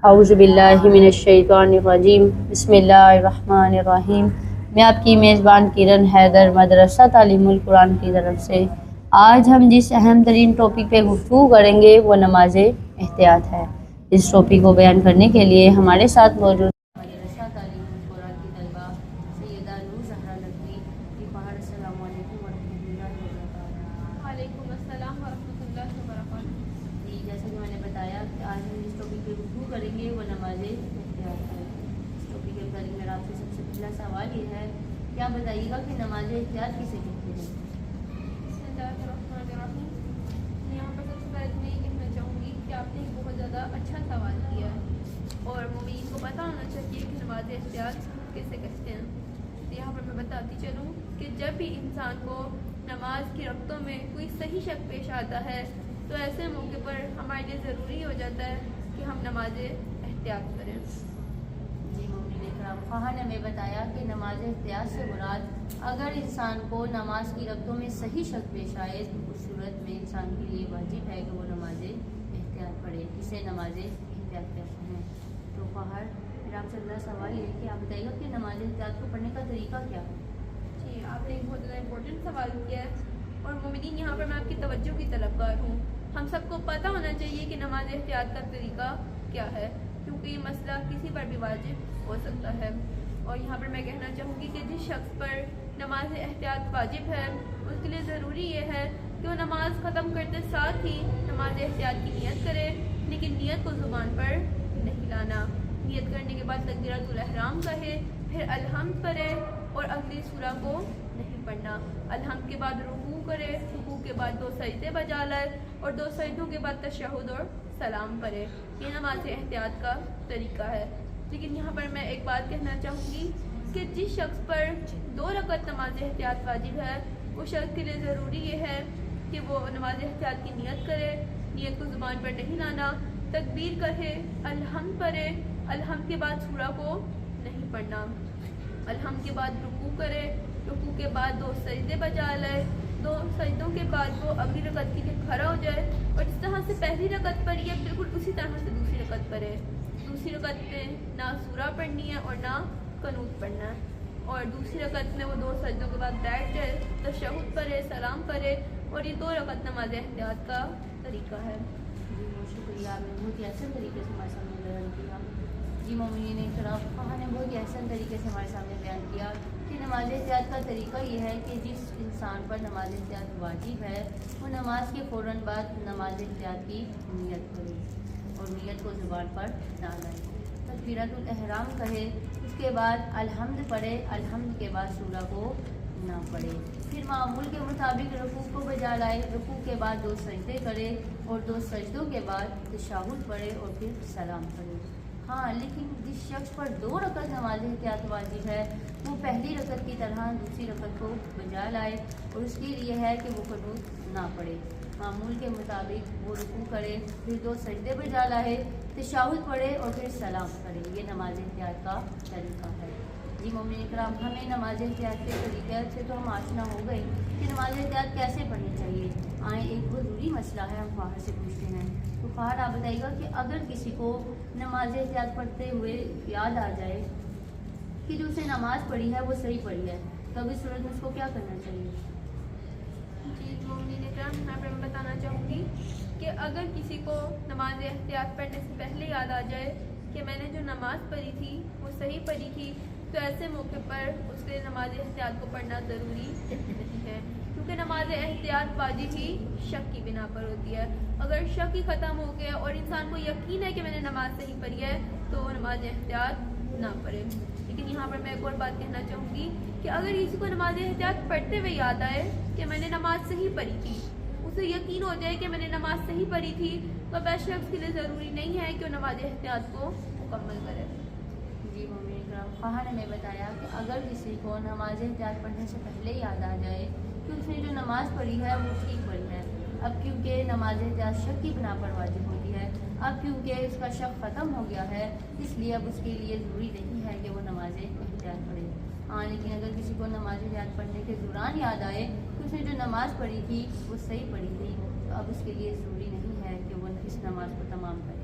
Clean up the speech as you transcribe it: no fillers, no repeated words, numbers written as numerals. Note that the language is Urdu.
اعوذ باللہ من الشیطان الرجیم بسم اللہ الرحمن الرحیم۔ میں آپ کی میزبان کرن حیدر مدرسہ تعلیم القرآن کی طرف سے آج ہم جس اہم ترین ٹاپک پہ گفتگو کریں گے وہ نماز احتیاط ہے۔ اس ٹاپک کو بیان کرنے کے لیے ہمارے ساتھ موجود مدرسہ تعلیم القرآن کی طلبہ سیدہ نور زہرا نقوی جی پہاڑ۔ السلام علیکم ورحمۃ اللہ وبرکاتہ۔ وعلیکم السلام ورحمۃ اللہ وبرکاتہ۔ جی جیسا کہ میں نے بتایا کہ آج ہم جس ٹاپک پہ گفتگو کریں گے وہ نماز احتیاط ہے۔ اس ٹاپک کے متعلق میرا آپ سے سب سے پہلا سوال یہ ہے کہ آپ بتائیے گا کہ نماز احتیاط کسے کہتے ہیں؟ بسم اللہ الرحمن الرحیم۔ یہاں پر سب سے پہلے میں یہ کہنا چاہوں گی کہ آپ نے ایک بہت زیادہ اچھا سوال کیا ہے اور مومنین کو پتہ ہونا چاہیے کہ نماز احتیاط کسے کہتے ہیں۔ تو یہاں پر میں بتاتی چلوں کہ جب بھی انسان کو نماز کی رکعتوں میں کوئی صحیح شک پیش آتا ہے تو ایسے موقع پر ہمارے لیے ضروری ہو جاتا ہے کہ ہم نماز احتیاط کریں۔ جی مومنین کرام، خواہاں نے ہمیں بتایا کہ نماز احتیاط سے مراد اگر انسان کو نماز کی رکعتوں میں صحیح شک پیش آئے تو اس صورت میں انسان کے لیے واجب ہے کہ وہ نماز احتیاط پڑھے۔ اسے نماز احتیاط کہتے ہیں۔ تو خواہر پھر آپ سے اگلا سوال یہ ہے کہ آپ بتائیے گا کہ نماز احتیاط کو پڑھنے کا طریقہ کیا ہے؟ جی آپ نے ایک بہت زیادہ امپورٹنٹ سوال کیا ہے اور مومنین یہاں پر میں آپ کی توجہ کی طلبگار ہوں۔ ہم سب کو پتہ ہونا چاہیے کہ نماز احتیاط کا طریقہ کیا ہے کیونکہ یہ مسئلہ کسی پر بھی واجب ہو سکتا ہے۔ اور یہاں پر میں کہنا چاہوں گی کہ جس شخص پر نماز احتیاط واجب ہے اس کے لیے ضروری یہ ہے کہ وہ نماز ختم کرتے ساتھ ہی نماز احتیاط کی نیت کرے، لیکن نیت کو زبان پر نہیں لانا۔ نیت کرنے کے بعد تکبیرۃ الاحرام کہے، پھر الحمد پڑھے اور اگلی سورہ کو نہیں پڑھنا۔ الحمد کے بعد رکوع کرے، رکوع کے بعد 2 سجدے بجا لائے اور 2 سجدوں کے بعد تشہد اور سلام پڑھے۔ یہ نماز احتیاط کا طریقہ ہے۔ لیکن یہاں پر میں ایک بات کہنا چاہوں گی کہ جس شخص پر 2 رکعت نماز احتیاط واجب ہے اس شخص کے لیے ضروری یہ ہے کہ وہ نماز احتیاط کی نیت کرے، نیت کو زبان پر نہیں لانا، تکبیر کہے، الحمد پڑھے، الحمد کے بعد سورہ کو نہیں پڑھنا، الحمد کے بعد رکوع کرے، رکوع کے بعد 2 سجدے بجا لائے، 2 سجدوں کے بعد وہ اگلی رکعت کے لیے کھڑا ہو جائے اور جس طرح سے پہلی رکعت پڑھی ہے بالکل اسی طرح سے دوسری رکعت پڑھے۔ دوسری رکعت میں نہ سورہ پڑھنی ہے اور نہ قنوت پڑھنا ہے، اور دوسری رکعت میں وہ 2 سجدوں کے بعد بیٹھ جائے، تشہد پڑھے، سلام پڑھے، اور یہ 2 رکعت نماز احتیاط کا طریقہ ہے۔ جی بہت شکریہ، آپ نے بہت ہی احسن طریقے سے ہمارے سامنے بیان کیا۔ جی مومنین کرام، خواہاں نے بہت ہی احسن طریقے سے ہمارے سامنے بیان کیا کہ نماز احتیاط کا طریقہ یہ ہے کہ جس انسان پر نماز احتیاط واجب ہے وہ نماز کے فوراً بعد نماز احتیاط کی نیت کرے اور نیت کو زبان پر نہ لائے، تکبیرۃ الاحرام کہے، اس کے بعد الحمد پڑھے، الحمد کے بعد سورہ کو نہ پڑھے، پھر معمول کے مطابق رکوع کو بجا لائے، رکوع کے بعد 2 سجدے کرے اور 2 سجدوں کے بعد تشہد پڑھے اور پھر سلام پڑھے۔ ہاں لیکن جس شخص پر 2 رکعت نماز احتیاط واجب ہے وہ پہلی رکعت کی طرح دوسری رکعت کو بجا لائے اور اس کے لیے ہے کہ وہ قنوت نہ پڑھے، معمول کے مطابق وہ رکوع کرے، پھر 2 سجدے بجا لائے، تشہد پڑھے اور پھر سلام پڑھے۔ یہ نماز احتیاط کا طریقہ ہے۔ جی مومنین کرام، ہمیں نماز احتیاط کے طریقے سے تو ہم آشنا ہو گئے کہ نماز احتیاط کیسے پڑھنی چاہیے۔ آئیں ایک بہت ضروری مسئلہ ہے، ہم فاہر سے پوچھتے ہیں۔ تو فاہر آپ بتائیے گا کہ اگر کسی کو نماز احتیاط پڑھتے ہوئے یاد آ جائے کہ جو اس نے نماز پڑھی ہے وہ صحیح پڑھی ہے تو اب اس صورت میں اس کو کیا کرنا چاہیے؟ جی مومنین کرام، یہاں پر میں بتانا چاہوں گی کہ اگر کسی کو نماز احتیاط پڑھنے سے پہلے یاد آ جائے کہ میں نے جو نماز پڑھی تھی وہ صحیح پڑھی تھی تو ایسے موقع پر اس کے نماز احتیاط کو پڑھنا ضروری نہیں ہے، کیونکہ نماز احتیاط واجب ہی شک کی بنا پر ہوتی ہے۔ اگر شک ہی ختم ہو گیا اور انسان کو یقین ہے کہ میں نے نماز صحیح پڑھی ہے تو وہ نماز احتیاط نہ پڑھے۔ لیکن یہاں پر میں ایک اور بات کہنا چاہوں گی کہ اگر کسی کو نماز احتیاط پڑھتے ہوئے یاد آئے کہ میں نے نماز صحیح پڑھی تھی، اسے یقین ہو جائے کہ میں نے نماز صحیح پڑھی تھی، تو اب ایسے شخص کے لیے ضروری نہیں ہے کہ وہ نماز احتیاط کو مکمل کرے۔ جی مومنین کرام، خواہاں نے ہمیں بتایا کہ اگر کسی کو نماز احتیاط پڑھنے سے پہلے یاد آ جائے کہ اس نے جو نماز پڑھی ہے وہ ٹھیک پڑھی ہے، اب کیونکہ نماز احتیاط شک کی بنا پر واجب ہوتی ہے، اب کیونکہ اس کا شک ختم ہو گیا ہے اس لیے اب اس کے لیے ضروری نہیں ہے کہ وہ نماز احتیاط پڑھے۔ ہاں لیکن اگر کسی کو نماز احتیاط پڑھنے کے دوران یاد آئے کہ اس نے جو نماز پڑھی تھی وہ صحیح پڑھی تھی تو اب اس کے لیے ضروری نہیں ہے کہ وہ اس نماز کو تمام کرے۔